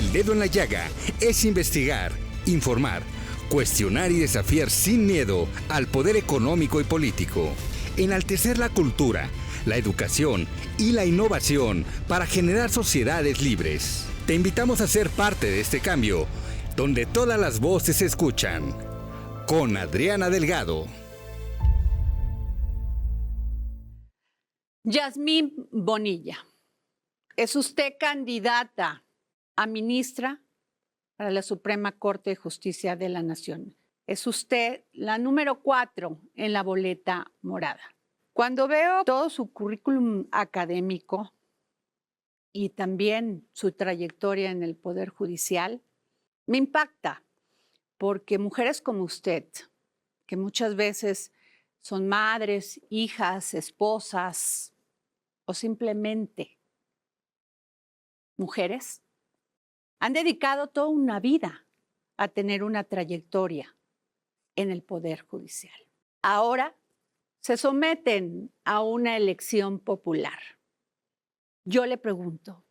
El dedo en la llaga es investigar, informar, cuestionar y desafiar sin miedo al poder económico y político. Enaltecer la cultura, la educación y la innovación para generar sociedades libres. Te invitamos a ser parte de este cambio, donde todas las voces se escuchan. Con Adriana Delgado. Yasmín Bonilla, ¿es usted candidata a ministra para la Suprema Corte de Justicia de la Nación? Es usted la número 4 en la boleta morada. Cuando veo todo su currículum académico y también su trayectoria en el Poder Judicial, me impacta, porque mujeres como usted, que muchas veces son madres, hijas, esposas o simplemente mujeres, han dedicado toda una vida a tener una trayectoria en el Poder Judicial. Ahora se someten a una elección popular. Yo le pregunto,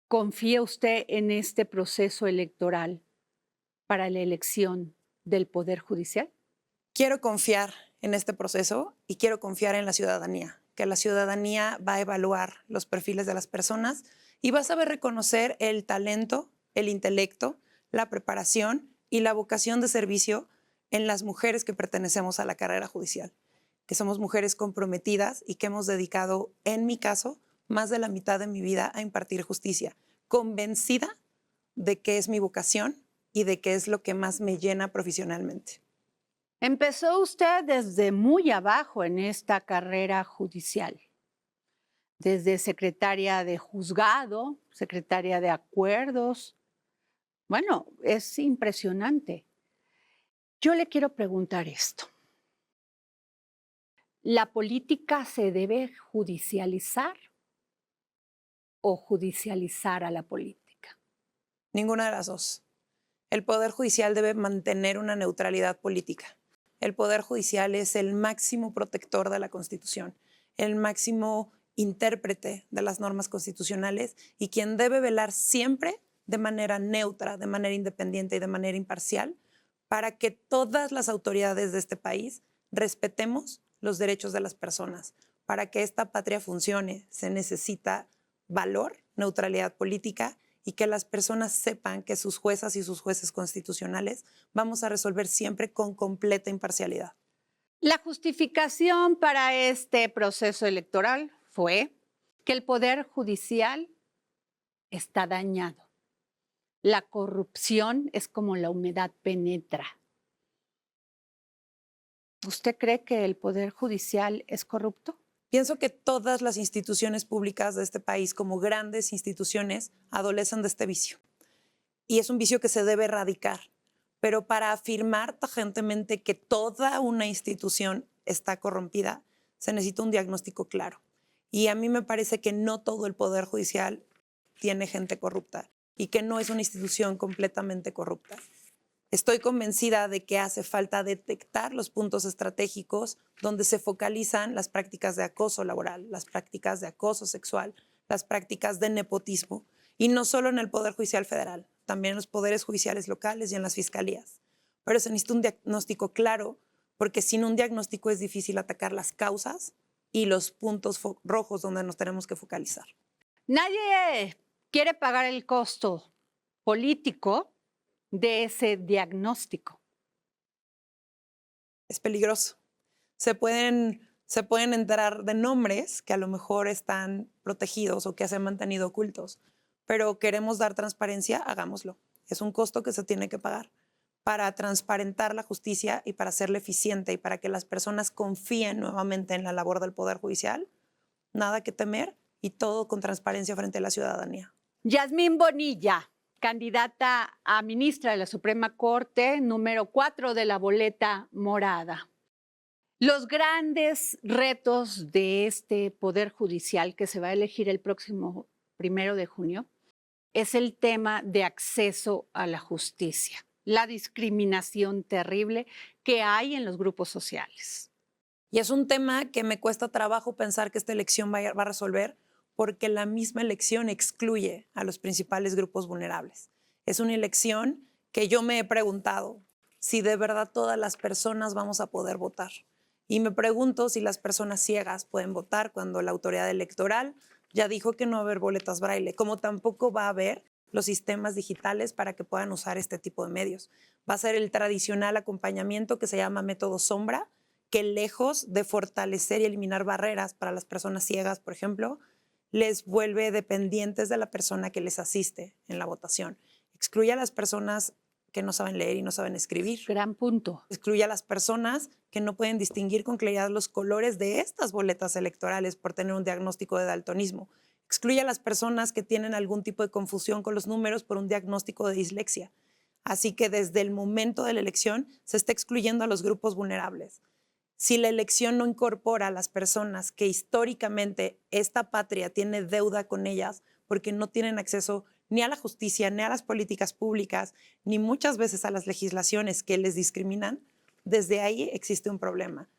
¿confía usted en este proceso electoral para la elección del Poder Judicial? Quiero confiar en este proceso y quiero confiar en la ciudadanía, que la ciudadanía va a evaluar los perfiles de las personas y va a saber reconocer el talento, el intelecto, la preparación y la vocación de servicio en las mujeres que pertenecemos a la carrera judicial, que somos mujeres comprometidas y que hemos dedicado, en mi caso, más de la mitad de mi vida a impartir justicia, convencida de que es mi vocación y de que es lo que más me llena profesionalmente. Empezó usted desde muy abajo en esta carrera judicial, desde secretaria de juzgado, secretaria de acuerdos. Bueno, es impresionante. Yo le quiero preguntar esto. ¿La política se debe judicializar o judicializar a la política? Ninguna de las dos. El Poder Judicial debe mantener una neutralidad política. El Poder Judicial es el máximo protector de la Constitución, el máximo intérprete de las normas constitucionales y quien debe velar siempre de manera neutra, de manera independiente y de manera imparcial para que todas las autoridades de este país respetemos los derechos de las personas. Para que esta patria funcione se necesita valor, neutralidad política y que las personas sepan que sus juezas y sus jueces constitucionales vamos a resolver siempre con completa imparcialidad. La justificación para este proceso electoral fue que el Poder Judicial está dañado. La corrupción es como la humedad penetra. ¿Usted cree que el Poder Judicial es corrupto? Pienso que todas las instituciones públicas de este país, como grandes instituciones, adolecen de este vicio. Y es un vicio que se debe erradicar. Pero para afirmar tajantemente que toda una institución está corrompida, se necesita un diagnóstico claro. Y a mí me parece que no todo el Poder Judicial tiene gente corrupta y que no es una institución completamente corrupta. Estoy convencida de que hace falta detectar los puntos estratégicos donde se focalizan las prácticas de acoso laboral, las prácticas de acoso sexual, las prácticas de nepotismo, y no solo en el Poder Judicial Federal, también en los poderes judiciales locales y en las fiscalías. Pero se necesita un diagnóstico claro, porque sin un diagnóstico es difícil atacar las causas y los puntos rojos donde nos tenemos que focalizar. Nadie quiere pagar el costo político de ese diagnóstico. Es peligroso. Se pueden enterar de nombres que a lo mejor están protegidos o que se han mantenido ocultos, pero queremos dar transparencia, hagámoslo. Es un costo que se tiene que pagar para transparentar la justicia y para hacerla eficiente y para que las personas confíen nuevamente en la labor del Poder Judicial. Nada que temer y todo con transparencia frente a la ciudadanía. Yasmín Bonilla, candidata a ministra de la Suprema Corte, número 4 de la boleta morada. Los grandes retos de este Poder Judicial que se va a elegir el próximo 1 de junio es el tema de acceso a la justicia, la discriminación terrible que hay en los grupos sociales. Y es un tema que me cuesta trabajo pensar que esta elección va a resolver, porque la misma elección excluye a los principales grupos vulnerables. Es una elección que yo me he preguntado si de verdad todas las personas vamos a poder votar. Y me pregunto si las personas ciegas pueden votar cuando la autoridad electoral ya dijo que no va a haber boletas braille, como tampoco va a haber los sistemas digitales para que puedan usar este tipo de medios. Va a ser el tradicional acompañamiento que se llama método sombra, que lejos de fortalecer y eliminar barreras para las personas ciegas, por ejemplo, les vuelve dependientes de la persona que les asiste en la votación. Excluye a las personas que no saben leer y no saben escribir. Gran punto. Excluye a las personas que no pueden distinguir con claridad los colores de estas boletas electorales por tener un diagnóstico de daltonismo. Excluye a las personas que tienen algún tipo de confusión con los números por un diagnóstico de dislexia. Así que desde el momento de la elección se está excluyendo a los grupos vulnerables. Si la elección no incorpora a las personas que históricamente esta patria tiene deuda con ellas porque no tienen acceso ni a la justicia, ni a las políticas públicas, ni muchas veces a las legislaciones que les discriminan, desde ahí existe un problema.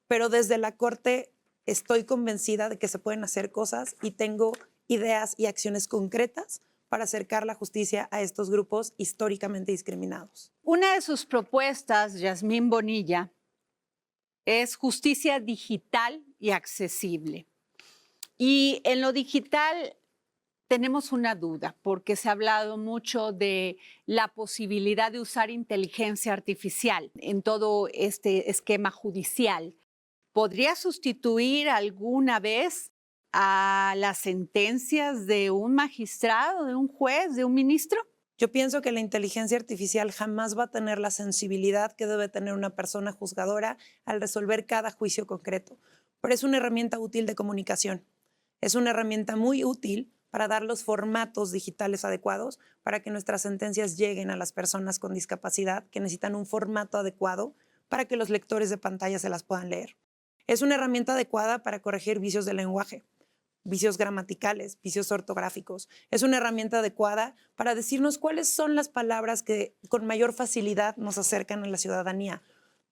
Pero desde la Corte estoy convencida de que se pueden hacer cosas y tengo ideas y acciones concretas para acercar la justicia a estos grupos históricamente discriminados. Una de sus propuestas, Yasmín Bonilla, es justicia digital y accesible. Y en lo digital tenemos una duda, porque se ha hablado mucho de la posibilidad de usar inteligencia artificial en todo este esquema judicial. ¿Podría sustituir alguna vez a las sentencias de un magistrado, de un juez, de un ministro? Yo pienso que la inteligencia artificial jamás va a tener la sensibilidad que debe tener una persona juzgadora al resolver cada juicio concreto, pero es una herramienta útil de comunicación. Es una herramienta muy útil para dar los formatos digitales adecuados para que nuestras sentencias lleguen a las personas con discapacidad que necesitan un formato adecuado para que los lectores de pantalla se las puedan leer. Es una herramienta adecuada para corregir vicios del lenguaje, vicios gramaticales, vicios ortográficos. Es una herramienta adecuada para decirnos cuáles son las palabras que con mayor facilidad nos acercan a la ciudadanía,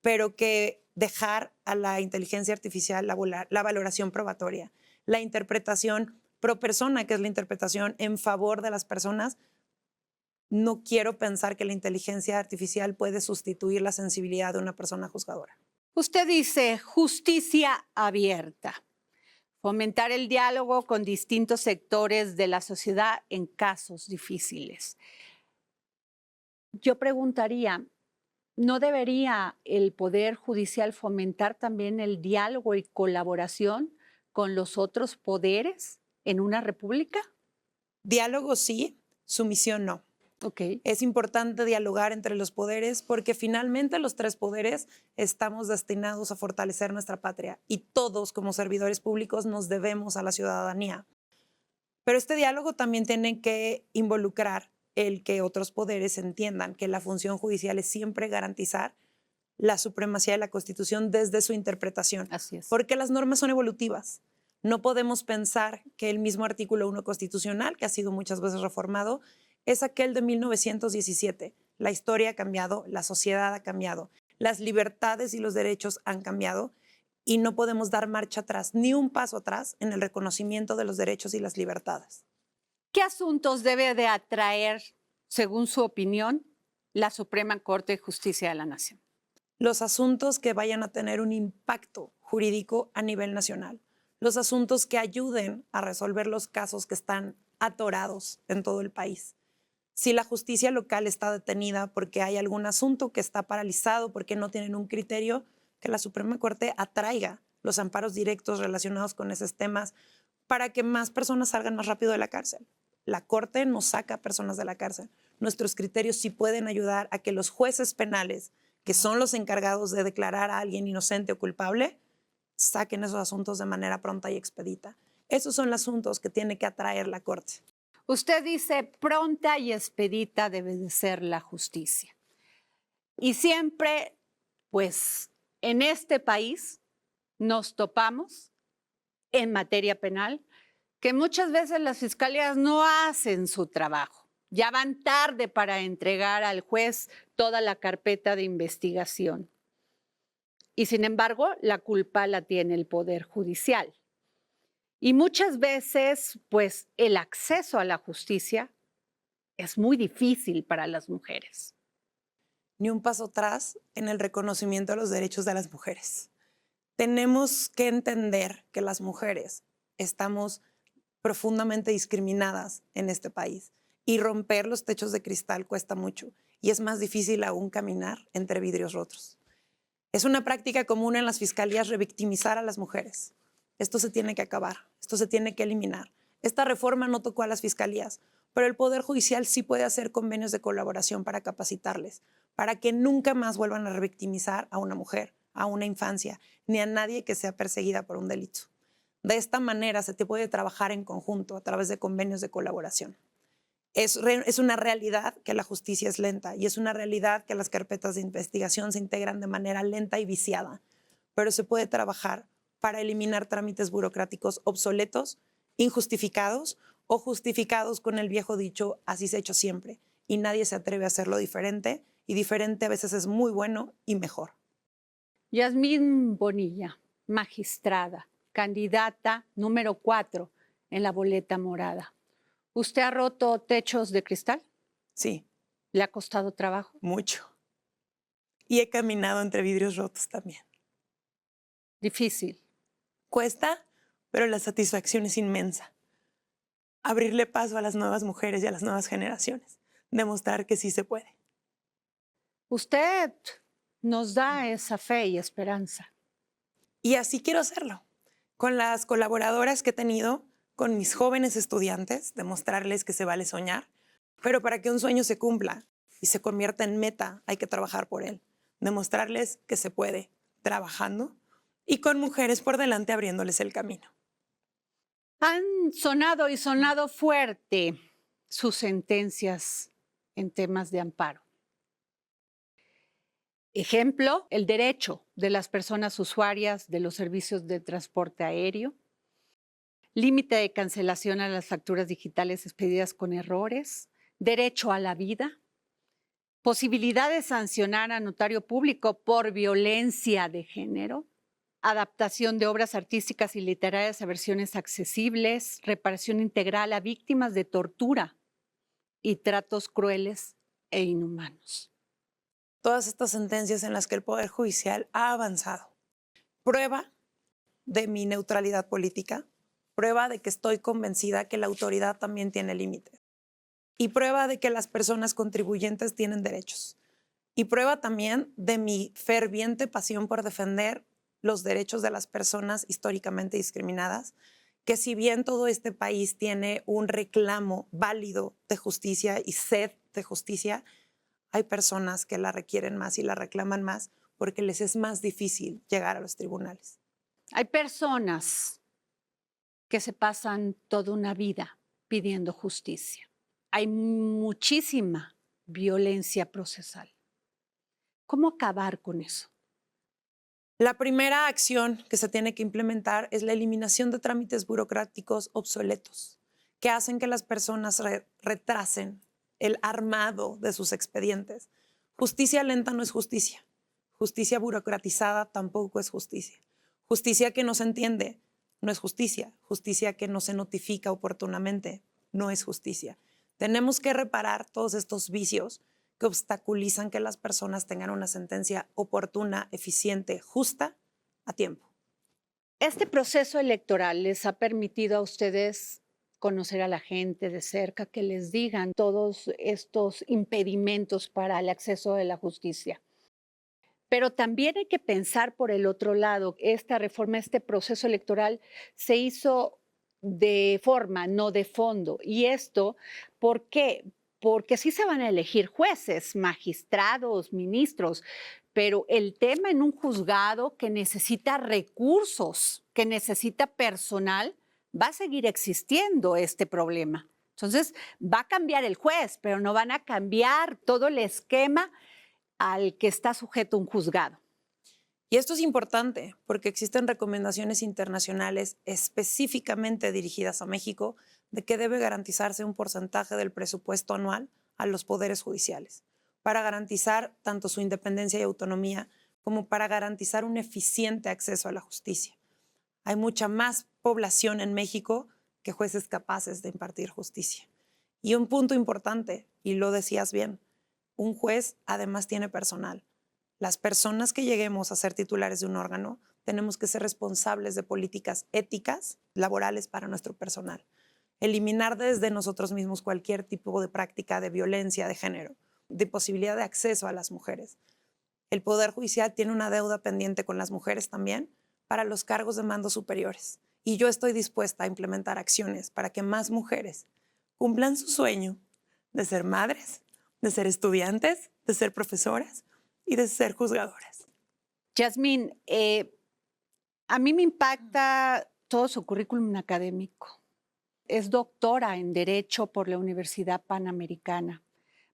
pero que dejar a la inteligencia artificial la valoración probatoria, la interpretación pro persona, que es la interpretación en favor de las personas. No quiero pensar que la inteligencia artificial puede sustituir la sensibilidad de una persona juzgadora. Usted dice justicia abierta, fomentar el diálogo con distintos sectores de la sociedad en casos difíciles. Yo preguntaría, ¿no debería el Poder Judicial fomentar también el diálogo y colaboración con los otros poderes en una república? Diálogo sí, sumisión no. Okay. Es importante dialogar entre los poderes porque finalmente los tres poderes estamos destinados a fortalecer nuestra patria y todos como servidores públicos nos debemos a la ciudadanía. Pero este diálogo también tiene que involucrar el que otros poderes entiendan que la función judicial es siempre garantizar la supremacía de la Constitución desde su interpretación. Así es. Porque las normas son evolutivas. No podemos pensar que el mismo artículo 1 constitucional, que ha sido muchas veces reformado, es aquel de 1917. La historia ha cambiado, la sociedad ha cambiado, las libertades y los derechos han cambiado y no podemos dar marcha atrás, ni un paso atrás en el reconocimiento de los derechos y las libertades. ¿Qué asuntos debe de atraer, según su opinión, la Suprema Corte de Justicia de la Nación? Los asuntos que vayan a tener un impacto jurídico a nivel nacional. Los asuntos que ayuden a resolver los casos que están atorados en todo el país. Si la justicia local está detenida porque hay algún asunto que está paralizado, porque no tienen un criterio, que la Suprema Corte atraiga los amparos directos relacionados con esos temas para que más personas salgan más rápido de la cárcel. La Corte no saca personas de la cárcel. Nuestros criterios sí pueden ayudar a que los jueces penales, que son los encargados de declarar a alguien inocente o culpable, saquen esos asuntos de manera pronta y expedita. Esos son los asuntos que tiene que atraer la Corte. Usted dice pronta y expedita debe de ser la justicia. Y siempre, pues, en este país nos topamos en materia penal que muchas veces las fiscalías no hacen su trabajo. Ya van tarde para entregar al juez toda la carpeta de investigación. Y sin embargo, la culpa la tiene el Poder Judicial. Y muchas veces, pues, el acceso a la justicia es muy difícil para las mujeres. Ni un paso atrás en el reconocimiento de los derechos de las mujeres. Tenemos que entender que las mujeres estamos profundamente discriminadas en este país y romper los techos de cristal cuesta mucho y es más difícil aún caminar entre vidrios rotos. Es una práctica común en las fiscalías revictimizar a las mujeres. Esto se tiene que acabar, esto se tiene que eliminar. Esta reforma no tocó a las fiscalías, pero el Poder Judicial sí puede hacer convenios de colaboración para capacitarles, para que nunca más vuelvan a revictimizar a una mujer, a una infancia, ni a nadie que sea perseguida por un delito. De esta manera se te puede trabajar en conjunto a través de convenios de colaboración. Es una realidad que la justicia es lenta y es una realidad que las carpetas de investigación se integran de manera lenta y viciada, pero se puede trabajar para eliminar trámites burocráticos obsoletos, injustificados o justificados con el viejo dicho, así se ha hecho siempre, y nadie se atreve a hacerlo diferente, y diferente a veces es muy bueno y mejor. Yasmín Bonilla, magistrada, candidata número 4 en la boleta morada. ¿Usted ha roto techos de cristal? Sí. ¿Le ha costado trabajo? Mucho. Y he caminado entre vidrios rotos también. Difícil. Cuesta, pero la satisfacción es inmensa. Abrirle paso a las nuevas mujeres y a las nuevas generaciones. Demostrar que sí se puede. Usted nos da esa fe y esperanza. Y así quiero hacerlo. Con las colaboradoras que he tenido, con mis jóvenes estudiantes, demostrarles que se vale soñar, pero para que un sueño se cumpla y se convierta en meta, hay que trabajar por él. Demostrarles que se puede, trabajando y con mujeres por delante abriéndoles el camino. Han sonado y sonado fuerte sus sentencias en temas de amparo. Ejemplo, el derecho de las personas usuarias de los servicios de transporte aéreo, límite de cancelación a las facturas digitales expedidas con errores, derecho a la vida, posibilidad de sancionar a notario público por violencia de género, adaptación de obras artísticas y literarias a versiones accesibles, reparación integral a víctimas de tortura y tratos crueles e inhumanos. Todas estas sentencias en las que el Poder Judicial ha avanzado. Prueba de mi neutralidad política, prueba de que estoy convencida que la autoridad también tiene límites y prueba de que las personas contribuyentes tienen derechos y prueba también de mi ferviente pasión por defender los derechos de las personas históricamente discriminadas, que si bien todo este país tiene un reclamo válido de justicia y sed de justicia, hay personas que la requieren más y la reclaman más porque les es más difícil llegar a los tribunales. Hay personas que se pasan toda una vida pidiendo justicia. Hay muchísima violencia procesal. ¿Cómo acabar con eso? La primera acción que se tiene que implementar es la eliminación de trámites burocráticos obsoletos que hacen que las personas retrasen el armado de sus expedientes. Justicia lenta no es justicia. Justicia burocratizada tampoco es justicia. Justicia que no se entiende no es justicia. Justicia que no se notifica oportunamente no es justicia. Tenemos que reparar todos estos vicios que obstaculizan que las personas tengan una sentencia oportuna, eficiente, justa, a tiempo. Este proceso electoral les ha permitido a ustedes conocer a la gente de cerca, que les digan todos estos impedimentos para el acceso a la justicia. Pero también hay que pensar por el otro lado, esta reforma, este proceso electoral se hizo de forma, no de fondo. ¿Y esto por qué? Porque sí se van a elegir jueces, magistrados, ministros, pero el tema en un juzgado que necesita recursos, que necesita personal, va a seguir existiendo este problema. Entonces, va a cambiar el juez, pero no van a cambiar todo el esquema al que está sujeto un juzgado. Y esto es importante porque existen recomendaciones internacionales específicamente dirigidas a México de que debe garantizarse un porcentaje del presupuesto anual a los poderes judiciales para garantizar tanto su independencia y autonomía como para garantizar un eficiente acceso a la justicia. Hay mucha más población en México que jueces capaces de impartir justicia. Y un punto importante, y lo decías bien, un juez además tiene personal. Las personas que lleguemos a ser titulares de un órgano tenemos que ser responsables de políticas éticas, laborales para nuestro personal. Eliminar desde nosotros mismos cualquier tipo de práctica de violencia de género, de posibilidad de acceso a las mujeres. El Poder Judicial tiene una deuda pendiente con las mujeres también para los cargos de mando superiores. Y yo estoy dispuesta a implementar acciones para que más mujeres cumplan su sueño de ser madres, de ser estudiantes, de ser profesoras y de ser juzgadoras. Yasmín, a mí me impacta todo su currículum académico. Es doctora en Derecho por la Universidad Panamericana,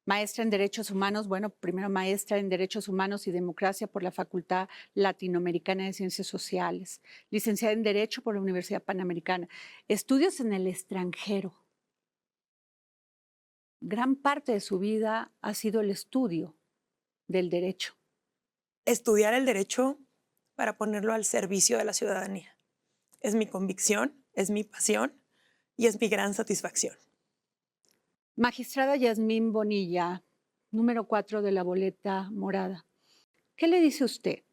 maestra en Derechos Humanos, bueno, primero maestra en Derechos Humanos y Democracia por la Facultad Latinoamericana de Ciencias Sociales, licenciada en Derecho por la Universidad Panamericana, estudios en el extranjero. Gran parte de su vida ha sido el estudio del derecho. Estudiar el derecho para ponerlo al servicio de la ciudadanía. Es mi convicción, es mi pasión y es mi gran satisfacción. Magistrada Yasmín Bonilla, número 4 de la boleta morada. ¿Qué le dice usted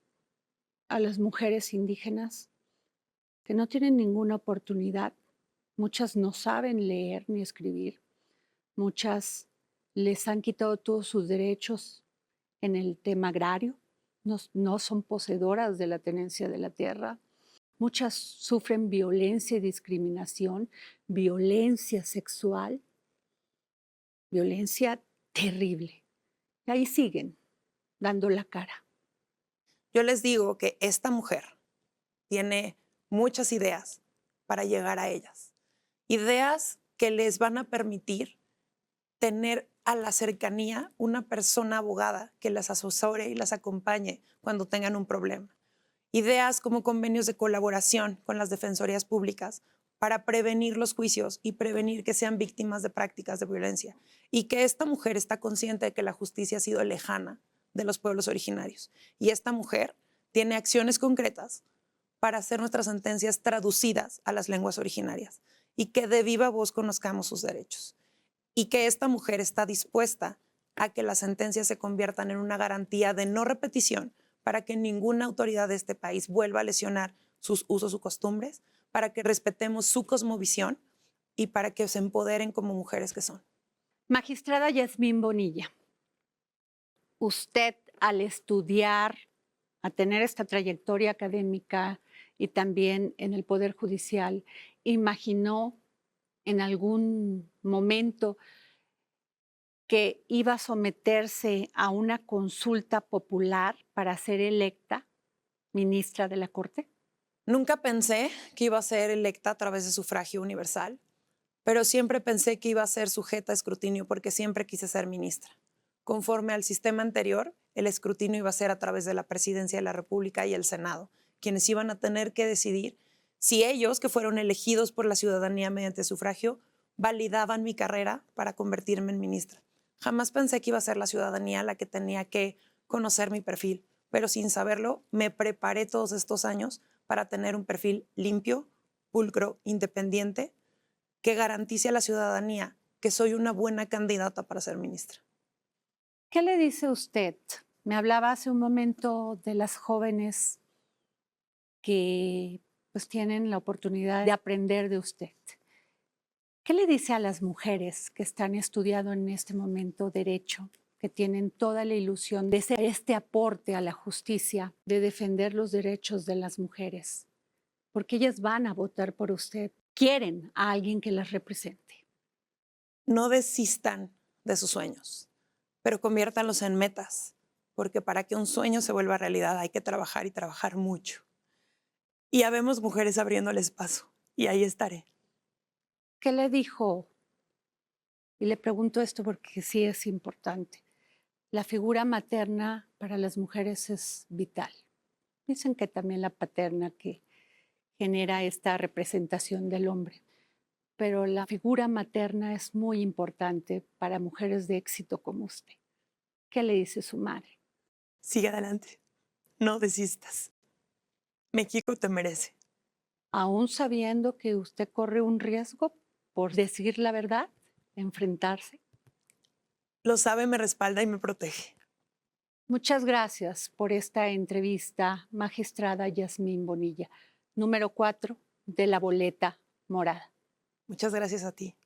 a las mujeres indígenas que no tienen ninguna oportunidad? Muchas no saben leer ni escribir. Muchas les han quitado todos sus derechos en el tema agrario. No son poseedoras de la tenencia de la tierra. Muchas sufren violencia y discriminación, violencia sexual, violencia terrible. Y ahí siguen dando la cara. Yo les digo que esta mujer tiene muchas ideas para llegar a ellas. Ideas que les van a permitir tener a la cercanía una persona abogada que las asesore y las acompañe cuando tengan un problema. Ideas como convenios de colaboración con las defensorías públicas para prevenir los juicios y prevenir que sean víctimas de prácticas de violencia. Y que esta mujer está consciente de que la justicia ha sido lejana de los pueblos originarios. Y esta mujer tiene acciones concretas para hacer nuestras sentencias traducidas a las lenguas originarias y que de viva voz conozcamos sus derechos. Y que esta mujer está dispuesta a que las sentencias se conviertan en una garantía de no repetición para que ninguna autoridad de este país vuelva a lesionar sus usos o costumbres, para que respetemos su cosmovisión y para que se empoderen como mujeres que son. Magistrada Yasmín Bonilla, usted al estudiar, a tener esta trayectoria académica y también en el Poder Judicial, ¿imaginó en algún momento que iba a someterse a una consulta popular para ser electa ministra de la Corte? Nunca pensé que iba a ser electa a través de sufragio universal, pero siempre pensé que iba a ser sujeta a escrutinio porque siempre quise ser ministra. Conforme al sistema anterior, el escrutinio iba a ser a través de la Presidencia de la República y el Senado, quienes iban a tener que decidir si ellos, que fueron elegidos por la ciudadanía mediante sufragio, validaban mi carrera para convertirme en ministra. Jamás pensé que iba a ser la ciudadanía la que tenía que conocer mi perfil, pero sin saberlo, me preparé todos estos años para tener un perfil limpio, pulcro, independiente, que garantice a la ciudadanía que soy una buena candidata para ser ministra. ¿Qué le dice usted? Me hablaba hace un momento de las jóvenes que pues tienen la oportunidad de aprender de usted. ¿Qué le dice a las mujeres que están estudiando en este momento derecho, que tienen toda la ilusión de ser este aporte a la justicia, de defender los derechos de las mujeres? Porque ellas van a votar por usted, quieren a alguien que las represente. No desistan de sus sueños, pero conviértanlos en metas, porque para que un sueño se vuelva realidad hay que trabajar y trabajar mucho. Y ya vemos mujeres abriéndoles paso, y ahí estaré. ¿Qué le dijo? Y le pregunto esto porque sí es importante. La figura materna para las mujeres es vital. Dicen que también la paterna, que genera esta representación del hombre. Pero la figura materna es muy importante para mujeres de éxito como usted. ¿Qué le dice su madre? Sigue adelante, no desistas. México te merece. Aún sabiendo que usted corre un riesgo por decir la verdad, enfrentarse. lo sabe, me respalda y me protege. Muchas gracias por esta entrevista, magistrada Yasmín Bonilla, número 4 de la boleta morada. Muchas gracias a ti.